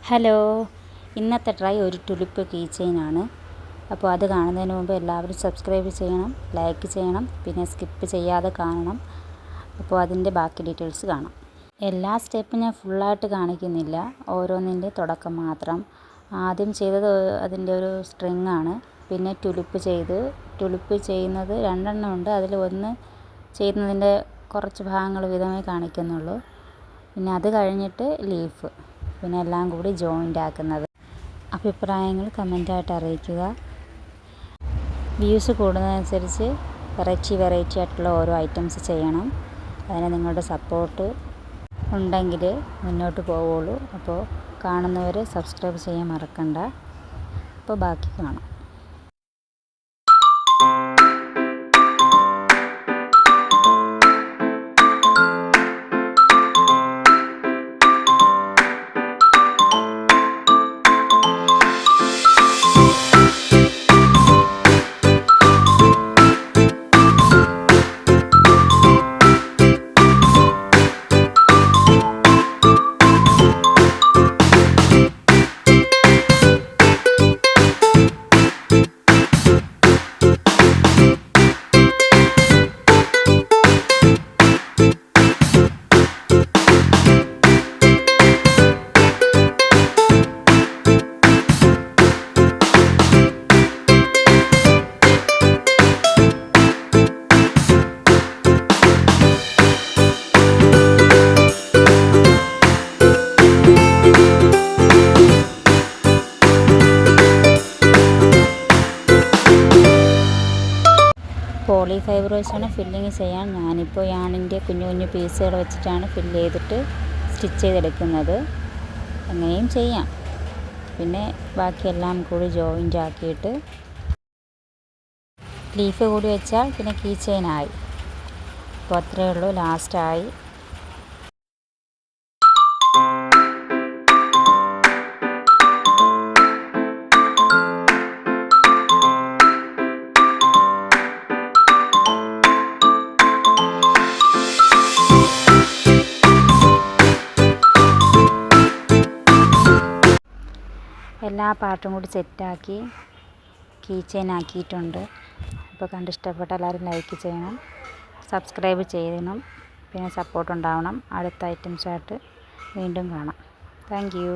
Hello, ഇന്നത്തെ try ഒരു tulip key ചെയിനാണ്. അപ്പോൾ അത് കാണുന്നതിന് മുമ്പ് എല്ലാവരും സബ്സ്ക്രൈബ് ചെയ്യണം, ലൈക്ക് ചെയ്യണം, പിന്നെ സ്കിപ്പ് ചെയ്യാതെ കാണണം. അപ്പോൾ അതിൻ്റെ ബാക്കി ഡീറ്റെയിൽസ് കാണാം. എല്ലാ സ്റ്റെപ്പും ഞാൻ ഫുള്ളായിട്ട് കാണിക്കുന്നില്ല, ഓരോന്നിൻ്റെ തുടക്കം മാത്രം. ആദ്യം ചെയ്തത് അതിൻ്റെ ഒരു സ്ട്രിങ് ആണ്. പിന്നെ ടുലിപ്പ് ചെയ്യുന്നത് 2 ഉണ്ട്. അതിൽ ഒന്ന് ചെയ്യുന്നതിൻ്റെ കുറച്ച് ഭാഗങ്ങൾ വീതമേ കാണിക്കുന്നുള്ളൂ. പിന്നെ അത് കഴിഞ്ഞിട്ട് ലീഫ്, പിന്നെ എല്ലാം കൂടി ജോയിൻ്റ് ആക്കുന്നത്. അഭിപ്രായങ്ങൾ കമൻ്റായിട്ട് അറിയിക്കുക. വ്യൂസ് കൂടുന്നതനുസരിച്ച് വെറൈറ്റി ആയിട്ടുള്ള ഓരോ ഐറ്റംസ് ചെയ്യണം. അതിന് നിങ്ങളുടെ സപ്പോർട്ട് ഉണ്ടെങ്കിൽ മുന്നോട്ട് പോവുള്ളൂ. അപ്പോൾ കാണുന്നവർ സബ്സ്ക്രൈബ് ചെയ്യാൻ മറക്കണ്ട. അപ്പോൾ ബാക്കി കാണാം. പോളി ഫൈബർ വെച്ചാണ് ഫില്ലിങ് ചെയ്യാൻ. ഞാനിപ്പോൾ യാണിൻ്റെ കുഞ്ഞു പീസുകൾ വെച്ചിട്ടാണ് ഫില്ല് ചെയ്തിട്ട് സ്റ്റിച്ച് ചെയ്തെടുക്കുന്നത്. അങ്ങനെയും ചെയ്യാം. പിന്നെ ബാക്കിയെല്ലാം കൂടി ജോയിൻ്റ് ആക്കിയിട്ട് ലീഫ് കൂടി വെച്ചാൽ പിന്നെ കീ ചെയിനായി. അപ്പോൾ അത്രയേ ഉള്ളൂ, ലാസ്റ്റായി. എല്ലാ പാർട്ടും കൂടി സെറ്റാക്കി കീ ചെയിൻ ആക്കിയിട്ടുണ്ട്. അപ്പോൾ കണ്ടിഷ്ടപ്പെട്ട എല്ലാവരും ലൈക്ക് ചെയ്യണം, സബ്സ്ക്രൈബ് ചെയ്യണം, പിന്നെ സപ്പോർട്ട് ഉണ്ടാവണം. അടുത്ത ഐറ്റംസായിട്ട് വീണ്ടും കാണാം. Thank you.